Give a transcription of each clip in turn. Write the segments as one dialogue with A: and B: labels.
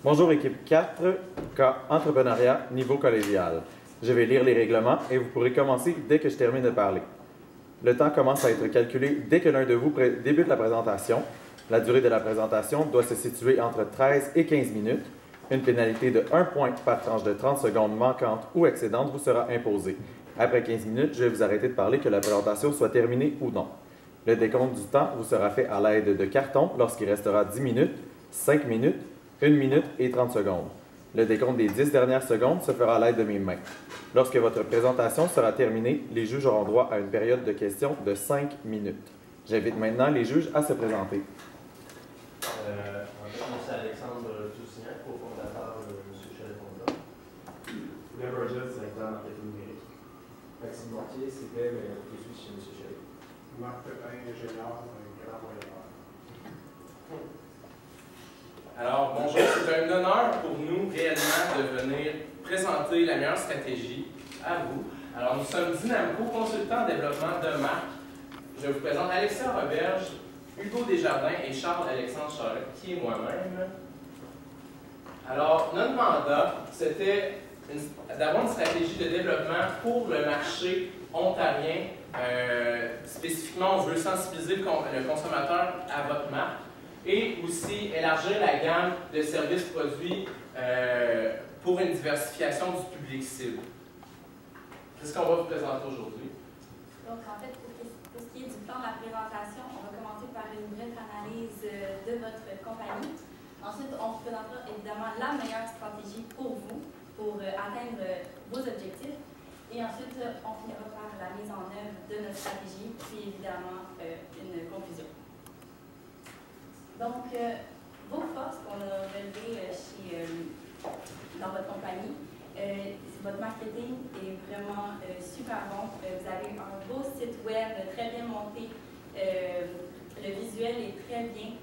A: Bonjour équipe 4, cas entrepreneuriat, niveau collégial. Je vais lire les règlements et vous pourrez commencer dès que je termine de parler. Le temps commence à être calculé dès que l'un de vous débute la présentation. La durée de la présentation doit se situer entre 13 et 15 minutes. Une pénalité de 1 point par tranche de 30 secondes manquante ou excédente vous sera imposée. Après 15 minutes, je vais vous arrêter de parler que la présentation soit terminée ou non. Le décompte du temps vous sera fait à l'aide de cartons lorsqu'il restera 10 minutes, 5 minutes, 1 minute et 30 secondes. Le décompte des 10 dernières secondes se fera à l'aide de mes mains. Lorsque votre présentation sera terminée, les juges auront droit à une période de questions de 5 minutes. J'invite maintenant les juges à se présenter.
B: C'est Alexandre Toussignac, cofondateur de M. Chalet-Fonda.
C: William Burgess, directeur marketing numérique.
B: Maxime Mortier, CPM et je suis chez M. Chalet.
C: Marc Pépin, ingénieur, grand voyageur.
D: Alors, bonjour, c'est un honneur pour nous réellement de venir présenter la meilleure stratégie à vous. Alors, nous sommes Dynamco, consultants en développement de marque. Je vous présente Alexia Roberge, Hugo Desjardins et Charles-Alexandre Charret, qui est moi-même. Alors, notre mandat, c'était d'avoir une stratégie de développement pour le marché ontarien. Spécifiquement, on veut sensibiliser le consommateur à votre marque et aussi élargir la gamme de services produits pour une diversification du public cible. C'est ce qu'on va vous présenter aujourd'hui.
E: Donc, en fait, pour ce qui est du plan de la présentation, on va commencer par une brève analyse de votre compagnie. Ensuite, on vous présentera évidemment la meilleure stratégie pour vous, pour atteindre vos objectifs. Et ensuite, on finira par la mise en œuvre de notre stratégie, puis évidemment une conclusion. Donc, vos forces qu'on a relevées dans votre compagnie, votre marketing est vraiment super bon. Vous avez un beau site web très bien monté. Le visuel est très bien.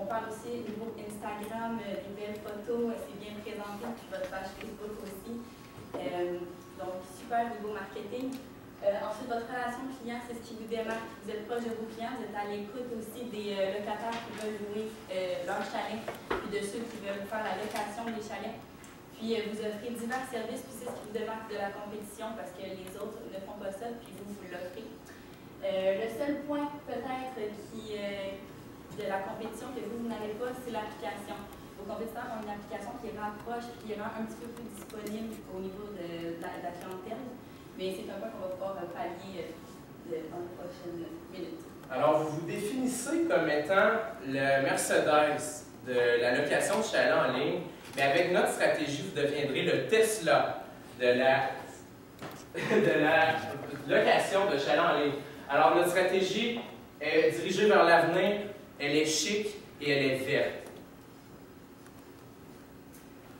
E: On parle aussi au niveau Instagram, des belles photos, c'est bien présenté, puis votre page Facebook aussi. Donc, super niveau marketing. Ensuite, votre relation client, c'est ce qui vous démarque. Vous êtes proche de vos clients, vous êtes à l'écoute aussi des locataires qui veulent louer leur chalet, puis de ceux qui veulent faire la location des chalets. Puis vous offrez divers services, puis c'est ce qui vous démarque de la compétition parce que les autres ne font pas ça, puis vous l'offrez. Le seul point peut-être de la compétition que vous n'avez pas, c'est l'application. Vos compétiteurs ont une application qui rapproche, qui rend un petit peu plus disponible au niveau de la clientèle, mais c'est un point qu'on va pouvoir pallier dans les prochaines minutes. Alors,
D: vous vous définissez comme étant le Mercedes de la location de chalets en ligne, mais avec notre stratégie, vous deviendrez le Tesla de la location de chalets en ligne. Alors, notre stratégie est dirigée vers l'avenir, elle est chic et elle est verte.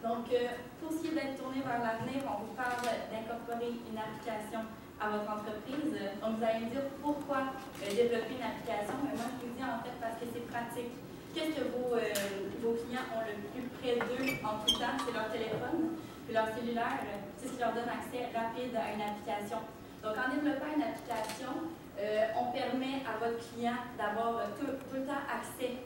E: Donc, pour ce qui est d'être tourné vers l'avenir, on vous parle d'incorporer une application à votre entreprise. Donc, vous allez me dire pourquoi développer une application. Mais moi, je vous dis en fait parce que c'est pratique. Qu'est-ce que vos clients ont le plus près d'eux en tout temps? C'est leur téléphone, puis leur cellulaire. C'est ce qui leur donne accès rapide à une application. Donc, en développant une application, on permet à votre client d'avoir tout le temps accès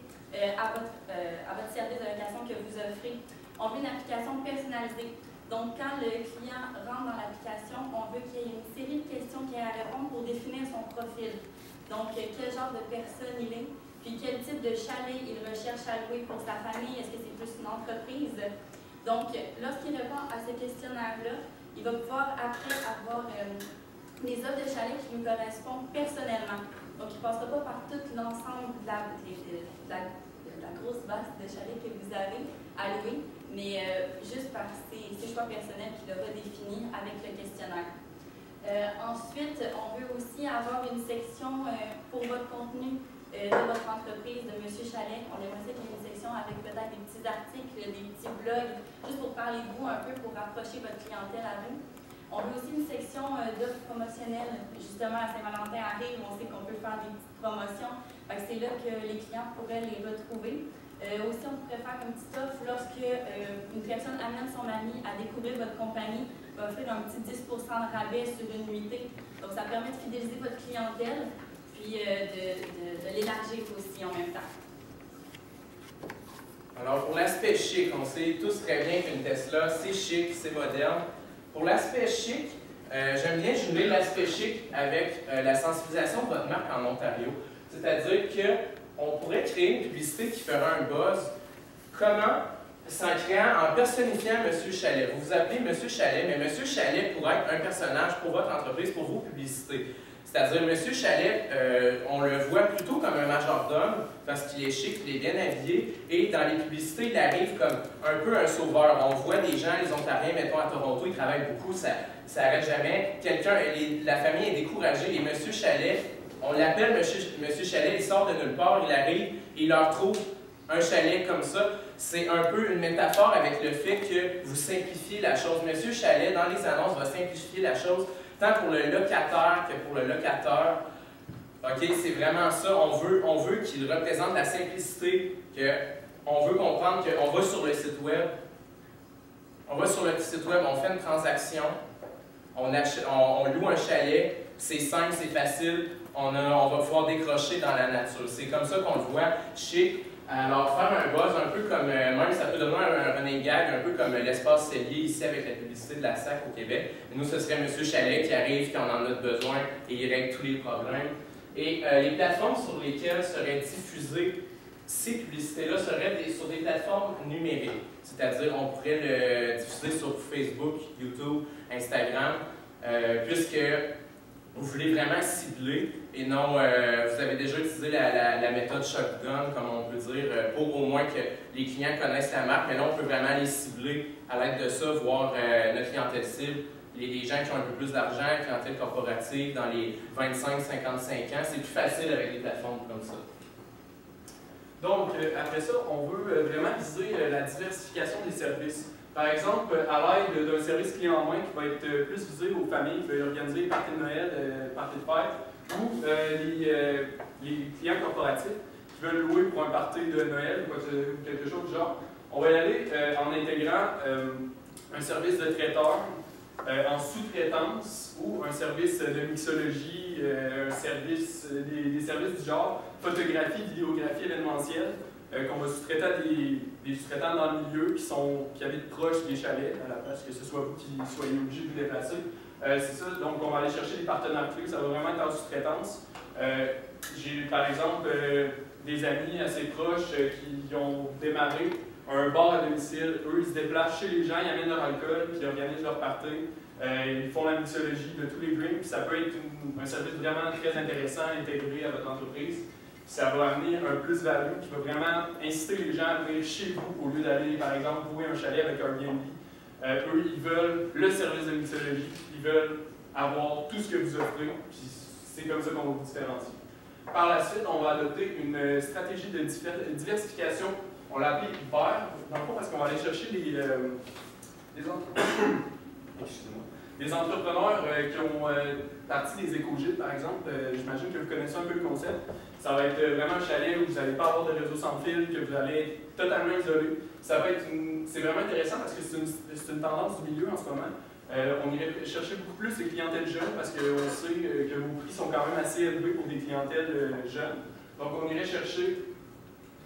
E: à votre service de location que vous offrez. On veut une application personnalisée. Donc, quand le client rentre dans l'application, on veut qu'il y ait une série de questions qu'il ait à répondre pour définir son profil. Donc, quel genre de personne il est, puis quel type de chalet il recherche à louer pour sa famille, est-ce que c'est plus une entreprise? Donc, lorsqu'il répond à ces questionnaires-là, il va pouvoir après avoir des offres de chalet qui lui correspondent personnellement. Donc, il ne passera pas par tout l'ensemble de la grosse base de chalets que vous avez à louer, mais juste par ses choix personnels qu'il aura définis avec le questionnaire. Ensuite, on veut aussi avoir une section pour votre contenu de votre entreprise, de M. Chalet. On aimerait qu'il y ait une section avec peut-être des petits articles, des petits blogs, juste pour parler de vous un peu, pour rapprocher votre clientèle à vous. On veut aussi une section d'offres promotionnelles. Justement, à Saint-Valentin arrive, on sait qu'on peut faire des petites promotions. C'est là que les clients pourraient les retrouver. Aussi, on pourrait faire une petite offre lorsque une personne amène son ami à découvrir votre compagnie, va offrir un petit 10% de rabais sur une nuitée. Donc, ça permet de fidéliser votre clientèle, puis de l'élargir aussi en même temps.
D: Alors, pour l'aspect l'aspect chic, on sait tous très bien qu'une Tesla, c'est chic, c'est moderne. Pour l'aspect chic, j'aime bien jumeler l'aspect chic avec la sensibilisation de votre marque en Ontario. C'est-à-dire qu'on pourrait créer une publicité qui ferait un buzz. Comment? En personnifiant M. Chalet. Vous vous appelez M. Chalet, mais M. Chalet pourrait être un personnage pour votre entreprise, pour vos publicités. C'est-à-dire, M. Chalet, on le voit plutôt comme un majordome, parce qu'il est chic, il est bien habillé, et dans les publicités, il arrive comme un peu un sauveur. On voit des gens, les Ontariens, mettons à Toronto, ils travaillent beaucoup, ça n'arrête jamais. La famille est découragée, et M. Chalet, on l'appelle M. Chalet, il sort de nulle part, il arrive, il leur trouve un chalet comme ça. C'est un peu une métaphore avec le fait que vous simplifiez la chose. M. Chalet, dans les annonces, va simplifier la chose, tant pour le locataire que pour le locateur. OK, c'est vraiment ça. On veut qu'il représente la simplicité, on veut comprendre qu'on va sur le site web, on fait une transaction, on loue un chalet, c'est simple, c'est facile, on va pouvoir décrocher dans la nature. C'est comme ça qu'on le voit chez. Alors, faire un buzz un peu comme, même ça peut devenir un running gag, un peu comme l'espace cellier ici avec la publicité de la SAC au Québec. Et nous, ce serait M. Chalet qui arrive quand on en a besoin et il règle tous les problèmes. Et les plateformes sur lesquelles seraient diffusées ces publicités-là seraient sur des plateformes numériques. C'est-à-dire, on pourrait le diffuser sur Facebook, YouTube, Instagram, puisque vous voulez vraiment cibler et non, vous avez déjà utilisé la méthode shotgun, comme on peut dire, pour au moins que les clients connaissent la marque, mais là, on peut vraiment les cibler à l'aide de ça, voir notre clientèle cible, les gens qui ont un peu plus d'argent, clientèle corporative dans les 25-55 ans. C'est plus facile avec les plateformes comme ça.
F: Donc, après ça, on veut vraiment viser la diversification des services. Par exemple, à l'aide d'un service clé en main qui va être plus visé aux familles qui veulent organiser parties de Noël, parties de fête, ou les clients corporatifs qui veulent louer pour un party de Noël ou quelque chose du genre. On va y aller en intégrant un service de traiteur en sous-traitance ou un service de mixologie, des services du genre photographie, vidéographie événementielle, qu'on va sous-traiter à des sous-traitants dans le milieu qui habitent proches des chalets, à la place que ce soit vous qui soyez obligés de vous déplacer. C'est ça, donc on va aller chercher des partenaires clés, ça va vraiment être en sous-traitance. J'ai par exemple des amis assez proches qui ont démarré un bar à domicile. Eux, ils se déplacent chez les gens, ils amènent leur alcool, puis ils organisent leur party. Ils font la mixologie de tous les drinks, puis ça peut être un service vraiment très intéressant, intégré à votre entreprise. Ça va amener un plus-value qui va vraiment inciter les gens à venir chez vous au lieu d'aller, par exemple, louer un chalet avec un Airbnb. Eux, ils veulent le service de mixologie, ils veulent avoir tout ce que vous offrez, puis c'est comme ça qu'on va vous différencier. Par la suite, on va adopter une stratégie de diversification, on l'a appelée vert, dans le fond, parce qu'on va aller chercher des entrepreneurs qui ont parti des éco-gîtes, par exemple. J'imagine que vous connaissez un peu le concept. Ça va être vraiment un chalet où vous n'allez pas avoir de réseau sans fil, que vous allez être totalement isolé. C'est vraiment intéressant parce que c'est une tendance du milieu en ce moment. On irait chercher beaucoup plus les clientèles jeunes parce qu'on sait que vos prix sont quand même assez élevés pour des clientèles jeunes. Donc on irait chercher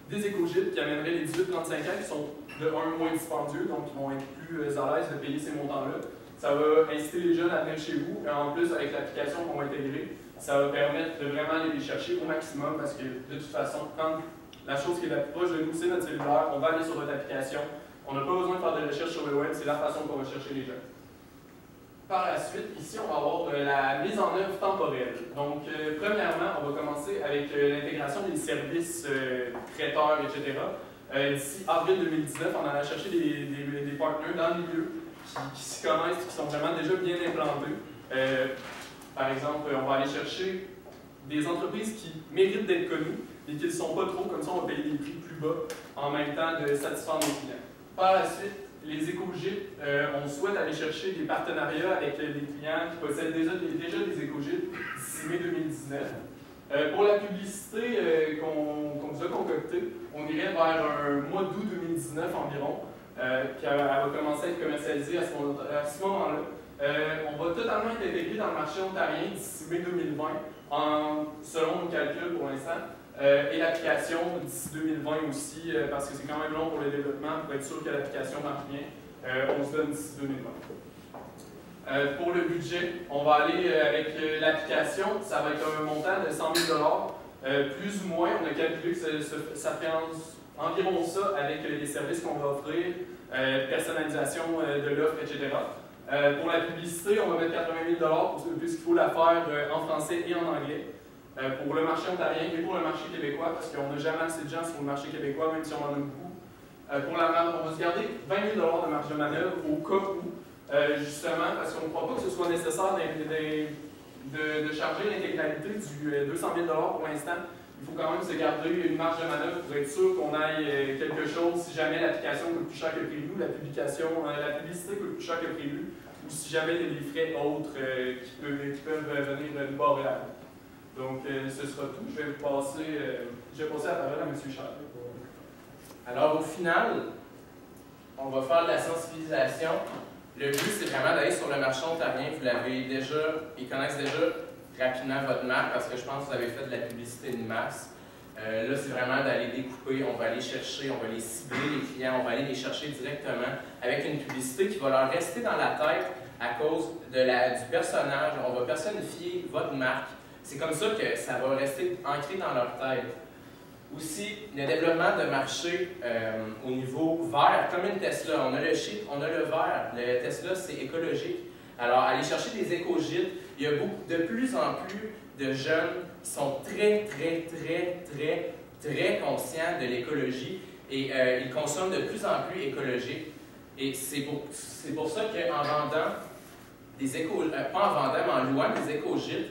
F: des éco-gîtes qui amèneraient les 18-35 ans qui sont de moins dispendieux, donc qui vont être plus à l'aise de payer ces montants-là. Ça va inciter les jeunes à venir chez vous. Et en plus, avec l'application qu'on va intégrer, ça va permettre de vraiment aller les chercher au maximum parce que de toute façon, quand la chose qui est la plus proche de nous, c'est notre cellulaire, on va aller sur votre application. On n'a pas besoin de faire de recherche sur le web, c'est la façon qu'on va chercher les jeunes. Par la suite, ici, on va avoir la mise en œuvre temporelle. Donc, premièrement, on va commencer avec l'intégration des services traiteurs, etc. D'ici avril 2019, on en a cherché des partenaires dans le milieu qui s'y connaissent, qui sont vraiment déjà bien implantés. Par exemple, on va aller chercher des entreprises qui méritent d'être connues, mais qui ne le sont pas trop, comme ça on va payer des prix plus bas en même temps de satisfaire nos clients. Par la suite, les éco-gîtes, on souhaite aller chercher des partenariats avec des clients qui possèdent déjà des éco-gîtes d'ici mai 2019. Pour la publicité qu'on vous a concoctée, on irait vers un mois d'août 2019 environ, qui va commencer à être commercialisée à ce moment-là. On va totalement être intégré dans le marché ontarien d'ici mai 2020, selon nos calculs pour l'instant. et l'application d'ici 2020 aussi, parce que c'est quand même long pour le développement, pour être sûr que l'application marche bien. On se donne d'ici 2020. Pour le budget, on va aller avec l'application, ça va être un montant de 100 000 $, plus ou moins. On a calculé que ça fait environ ça avec les services qu'on va offrir, personnalisation de l'offre, etc. Pour la publicité, on va mettre 80 000 $, puisqu'il faut la faire en français et en anglais. Pour le marché ontarien et pour le marché québécois, parce qu'on n'a jamais assez de gens sur le marché québécois, même si on en a beaucoup. Pour la marge, on va se garder 20 000 $ de marge de manœuvre au cas où, justement, parce qu'on ne croit pas que ce soit nécessaire de charger l'intégralité du 200 000 $ pour l'instant. Il faut quand même se garder une marge de manœuvre pour être sûr qu'on aille quelque chose si jamais l'application coûte plus cher que prévu, la publicité coûte plus cher que prévu, ou si jamais il y a des frais autres qui peuvent venir nous barrer la route. Donc, ce sera tout. Je vais passer la parole à M. Charles.
D: Alors, au final, on va faire de la sensibilisation. Le but, c'est vraiment d'aller sur le marché ontarien. Vous l'avez déjà, ils connaissent déjà rapidement votre marque parce que je pense que vous avez fait de la publicité de masse. Là, c'est vraiment d'aller découper, on va aller chercher, on va les cibler, les clients, on va aller les chercher directement avec une publicité qui va leur rester dans la tête à cause du personnage. On va personnifier votre marque. C'est comme ça que ça va rester ancré dans leur tête. Aussi, le développement de marché au niveau vert, comme une Tesla. On a le chip, on a le vert. Le Tesla, c'est écologique. Alors, aller chercher des éco-gîtes, il y a de plus en plus de jeunes qui sont très conscients de l'écologie et ils consomment de plus en plus écologique. Et c'est pour ça qu'en vendant des pas en vendant, mais en louant des éco-gîtes,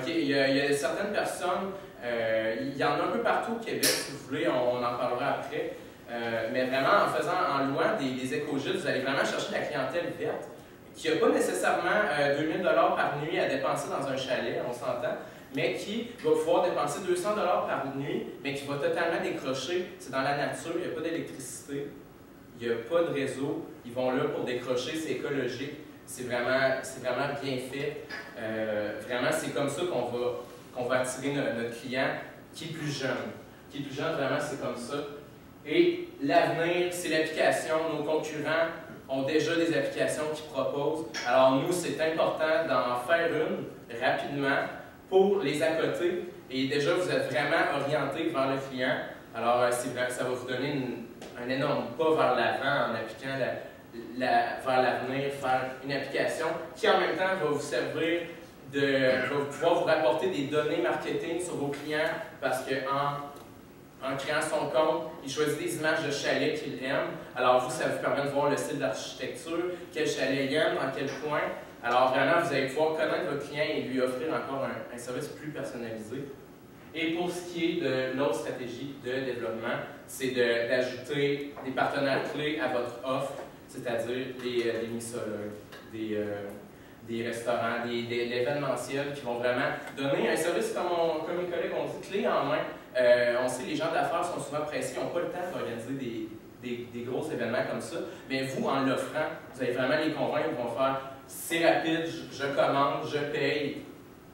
D: il y a certaines personnes, il y en a un peu partout au Québec, si vous voulez, on en parlera après, mais vraiment en louant des éco-gîtes, vous allez vraiment chercher la clientèle verte, qui n'a pas nécessairement 2 000 $ par nuit à dépenser dans un chalet, on s'entend, mais qui va pouvoir dépenser 200 $ par nuit, mais qui va totalement décrocher. C'est dans la nature, il n'y a pas d'électricité, il n'y a pas de réseau, ils vont là pour décrocher, c'est écologique. C'est vraiment bien fait. Vraiment, c'est comme ça qu'on va attirer notre client qui est plus jeune. Qui est plus jeune, vraiment, c'est comme ça. Et l'avenir, c'est l'application. Nos concurrents ont déjà des applications qu'ils proposent. Alors nous, c'est important d'en faire une rapidement pour les accoter. Et déjà, vous êtes vraiment orienté vers le client. Alors, ça va vous donner un énorme pas vers l'avant en appliquant vers l'avenir, faire une application qui en même temps va vous servir va pouvoir vous rapporter des données marketing sur vos clients parce qu'en créant son compte, il choisit des images de chalets qu'il aime. Alors vous, ça vous permet de voir le style d'architecture, quel chalet il aime, dans quel coin. Alors vraiment, vous allez pouvoir connaître votre client et lui offrir encore un service plus personnalisé. Et pour ce qui est de l'autre stratégie de développement, c'est d'ajouter des partenaires clés à votre offre, c'est-à-dire des mixologues, des restaurants, des événementiels qui vont vraiment donner un service, comme mes collègues ont dit, clé en main. On sait que les gens d'affaires sont souvent pressés, ils n'ont pas le temps d'organiser des gros événements comme ça. Mais vous, en l'offrant, vous allez vraiment les convaincre, ils vont faire « c'est rapide, je commande, je paye,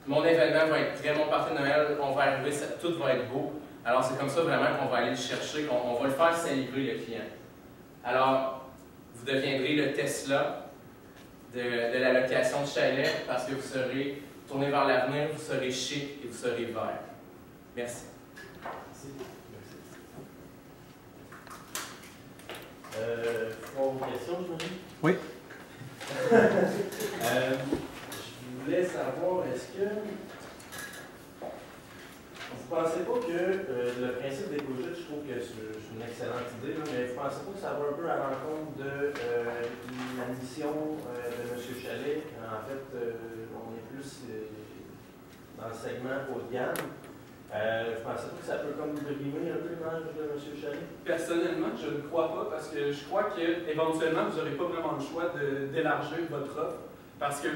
D: mon événement va être prêt, mon party Noël, on va arriver, tout va être beau. » Alors c'est comme ça vraiment qu'on va aller le chercher, qu'on va le faire saliver le client. Alors, vous deviendrez le Tesla de la location de chalet parce que vous serez tourné vers l'avenir, vous serez chic et vous serez vert. Merci.
B: Pour vos questions, j'imagine?
A: Oui.
B: Je voulais savoir, est-ce que vous ne pensez pas que le principe d'éco-gîte, je trouve que c'est une excellente idée, là, mais vous ne pensez pas que ça va un peu à l'encontre de la mission de M. Chalet? En fait, on est plus dans le segment haut de gamme. Vous ne pensez pas que ça peut comme brimer un peu l'image de M. Chalet?
F: Personnellement, je ne crois pas, parce que je crois qu'éventuellement, vous n'aurez pas vraiment le choix d'élargir votre offre. Parce que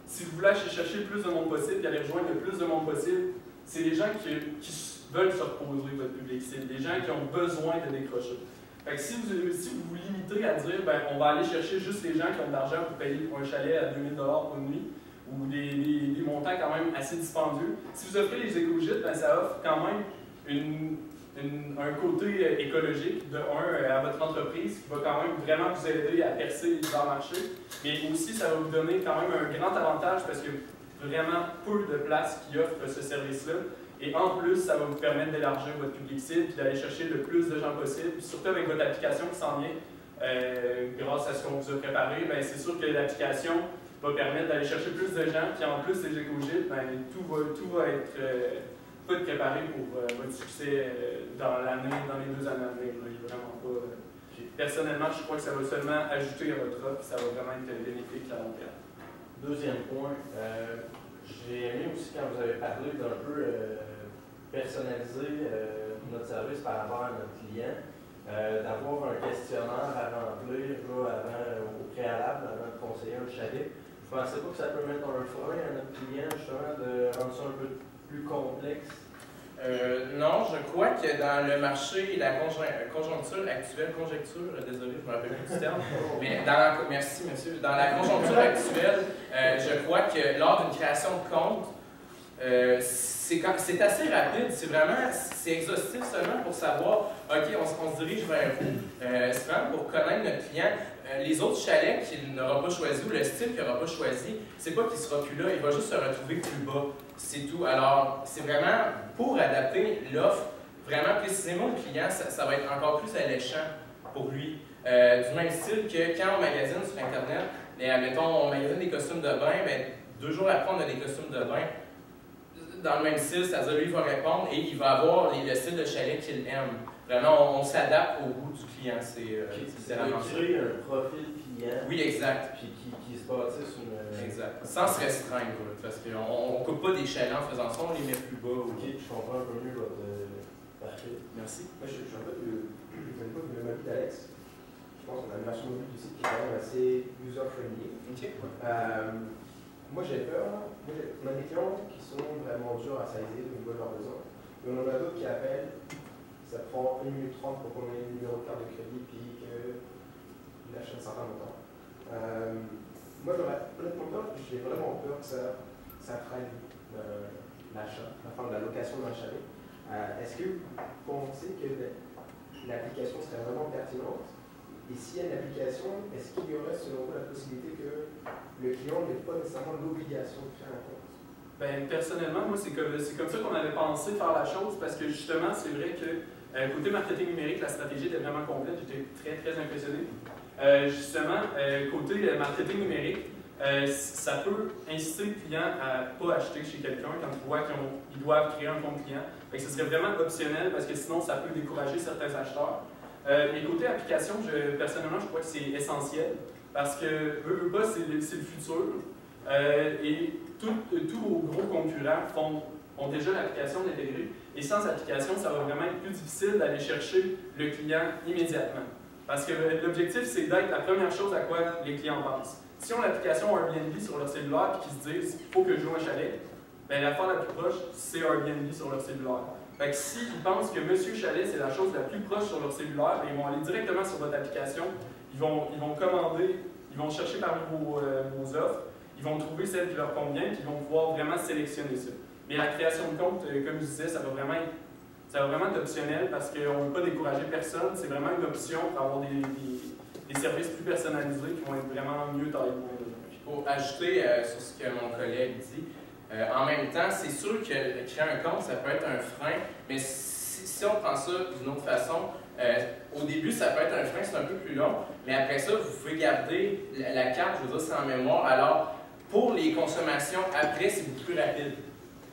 F: si vous voulez aller chercher le plus de monde possible et aller rejoindre le plus de monde possible, c'est les gens qui veulent se reposer, votre public. C'est des gens qui ont besoin de décrocher. Fait que si vous vous limitez à dire, ben, on va aller chercher juste les gens qui ont de l'argent pour payer un chalet à 2 000 $ pour une nuit, ou des montants quand même assez dispendieux, si vous offrez les éco-gîtes, ben, ça offre quand même un côté écologique, de à votre entreprise, qui va quand même vraiment vous aider à percer dans le marché, mais aussi ça va vous donner quand même un grand avantage parce qu'il y a vraiment peu de places qui offrent ce service-là. Et en plus, ça va vous permettre d'élargir votre public cible et d'aller chercher le plus de gens possible, surtout avec votre application qui s'en vient. Grâce à ce qu'on vous a préparé, c'est sûr que l'application va permettre d'aller chercher plus de gens, puis en plus les éco-gîtes, tout va être préparé pour votre succès dans les 2 années à venir. Il est vraiment pas. Personnellement, je crois que ça va seulement ajouter à votre offre, ça va vraiment être bénéfique à long terme.
B: Deuxième point, j'ai aimé aussi quand vous avez parlé d'un peu personnaliser notre service par rapport à notre client, d'avoir un questionnaire à remplir au préalable avant de conseiller un chalet. Vous ne pensez pas que ça peut mettre un frein à notre client, justement, de rendre ça un peu plus complexe?
D: Non, je crois que dans le marché, la conjoncture actuelle, désolé, je me rappelle plus du terme, mais merci monsieur, dans la conjoncture actuelle, je crois que lors d'une création de compte, c'est assez rapide, c'est exhaustif seulement pour savoir, OK, on se dirige vers vous. C'est vraiment pour connaître notre client. Les autres chalets qu'il n'aura pas choisi ou le style qu'il n'aura pas choisi, c'est pas qu'il sera plus là, il va juste se retrouver plus bas. C'est tout. Alors, c'est vraiment pour adapter l'offre, vraiment précisément au client, ça va être encore plus alléchant pour lui. Du même style que quand on magasine sur Internet, admettons, on magasine des costumes de bain, 2 jours après, on a des costumes de bain. Dans le même style, c'est-à-dire lui, il va répondre et il va avoir le style de chalet qu'il aime. Vraiment, on s'adapte au goût du client. C'est
B: vraiment créer un profil client.
D: Oui, exact.
B: Puis qui se bâtisse une.
D: Exact. Sans se restreindre, parce qu'on ne coupe pas des chalets en faisant ça, on les met plus bas.
B: Ok, je comprends un peu mieux votre. Parfait.
D: Merci.
C: Moi, je suis un peu du même avis d'Alex. Je pense qu'on a une version mobile du site qui est quand même assez user-friendly.
D: Ok.
C: Moi, j'ai peur. On a des clients qui sont vraiment durs à saisir au niveau de leurs besoins. Et on en a d'autres qui appellent. Ça prend 1 minute 30 pour qu'on ait le numéro de carte de crédit puis qu'il achète un certain montant. Moi, honnêtement, j'ai vraiment peur que ça freine l'achat, enfin la location d'un chalet. Est-ce que vous pensez que l'application serait vraiment pertinente? Et s'il y a une application, est-ce qu'il y aurait selon vous la possibilité que le client n'ait pas nécessairement l'obligation de créer un compte?
F: Personnellement, moi, c'est comme ça qu'on avait pensé faire la chose, parce que justement, c'est vrai que côté marketing numérique, la stratégie était vraiment complète. J'étais très, très impressionné. Justement, côté marketing numérique, ça peut inciter le client à ne pas acheter chez quelqu'un quand il voit qu'ils doivent créer un compte client. Ce serait vraiment optionnel parce que sinon, ça peut décourager certains acheteurs. Mais côté application, personnellement, je crois que c'est essentiel parce que eux pas, c'est le futur. Et tous vos gros concurrents ont déjà l'application intégrée. Et sans application, ça va vraiment être plus difficile d'aller chercher le client immédiatement. Parce que l'objectif, c'est d'être la première chose à quoi les clients pensent. Si on a l'application Airbnb sur leur cellulaire et qu'ils se disent « il faut que je loue un chalet », l'affaire la plus proche, c'est Airbnb sur leur cellulaire. Fait que s'ils pensent que Monsieur Chalet, c'est la chose la plus proche sur leur cellulaire, ils vont aller directement sur votre application, ils vont commander, ils vont chercher parmi vos offres, ils vont trouver celle qui leur convient, puis ils vont pouvoir vraiment sélectionner ça. Mais la création de compte, comme je disais, ça va vraiment être optionnel parce qu'on ne veut pas décourager personne. C'est vraiment une option pour avoir des services plus personnalisés qui vont être vraiment mieux taillés pour les besoins.
D: Pour ajouter sur ce que mon collègue dit, en même temps, c'est sûr que créer un compte, ça peut être un frein, mais si on prend ça d'une autre façon, au début, ça peut être un frein, c'est un peu plus long, mais après ça, vous pouvez garder la carte, je veux dire, c'est en mémoire. Alors, pour les consommations, après, c'est beaucoup plus rapide.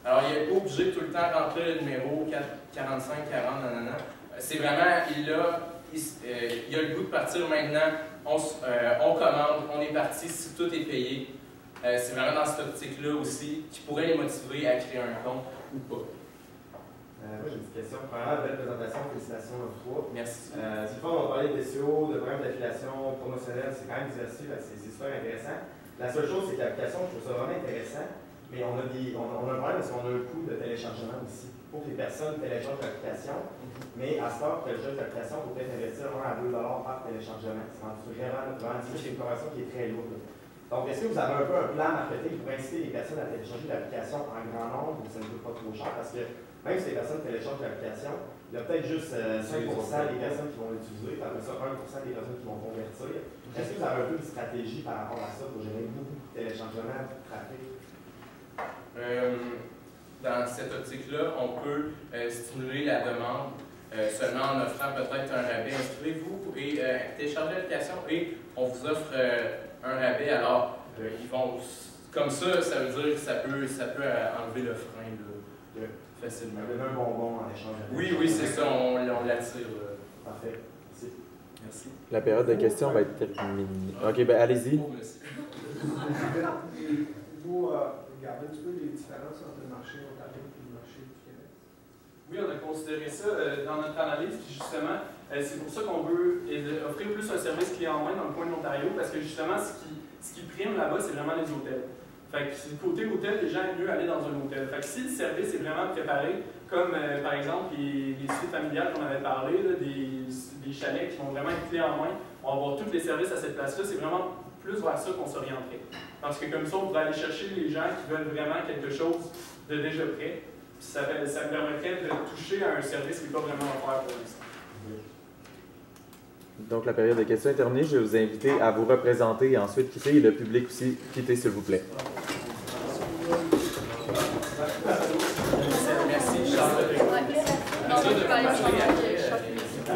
D: Alors, il n'est pas obligé de tout le temps rentrer le numéro 45, 40, nanana. C'est vraiment, il a le goût de partir maintenant, on commande, on est parti, si tout est payé. C'est vraiment dans cette optique-là aussi qui pourrait les motiver à créer un compte ou pas.
G: Moi, j'ai une petite question. Premièrement, belle présentation, félicitations à vous trois.
D: Merci.
G: C'est le fun, on va parler de SEO, de programmes d'affiliation promotionnelle, c'est quand même exhaustif, c'est super intéressant. La seule chose, c'est que l'application, je trouve ça vraiment intéressant, mais on a un problème parce qu'on a un coût de téléchargement aussi. Il faut que les personnes téléchargent l'application, mais à ce temps, pour télécharger l'application, il faut peut-être investir 1 à 2 $ par téléchargement. C'est une conversion qui est très lourde. Donc, est-ce que vous avez un peu un plan marketing pour inciter les personnes à télécharger l'application en grand nombre ou ça ne coûte pas trop cher? Parce que même si les personnes téléchargent l'application, il y a peut-être juste 5% des personnes qui vont l'utiliser, puis après ça, 1% des personnes qui vont convertir. Est-ce que vous avez un peu de stratégie par rapport à ça pour générer beaucoup de téléchargements, de trafic?
D: Dans cette optique-là, on peut stimuler la demande seulement en offrant peut-être un rabais. Inscrivez-vous et téléchargez l'application et on vous offre un rabais. Alors, ils vont, comme ça, ça veut dire que ça peut enlever le frein là, facilement.
G: Donner un bonbon en échange.
D: Oui, c'est ça, on l'attire.
G: Parfait. Merci.
D: Merci.
A: La période de questions va être terminée. OK, ben allez-y.
C: Vous regardez un petit peu les différences entre le marché ontarien et le marché du Québec?
F: Oui, on a considéré ça dans notre analyse, puis justement, c'est pour ça qu'on veut offrir plus un service clé en main dans le coin de l'Ontario, parce que justement, ce qui prime là-bas, c'est vraiment les hôtels. Fait que côté hôtel, les gens aiment mieux aller dans un hôtel. Fait que si le service est vraiment préparé, comme par exemple les suites familiales qu'on avait parlé, là, des chalets qui vont vraiment être clés en main, on va avoir tous les services à cette place-là, c'est vraiment plus vers ça qu'on s'orienterait. Parce que comme ça, on pourrait aller chercher les gens qui veulent vraiment quelque chose de déjà prêt. Puis ça me permettrait de toucher à un service qui n'est pas vraiment offert pour l'instant.
A: Donc, la période de questions est terminée. Je vais vous inviter à vous représenter et ensuite quitter. Et le public aussi, quittez s'il vous plaît.
D: Merci, Charles.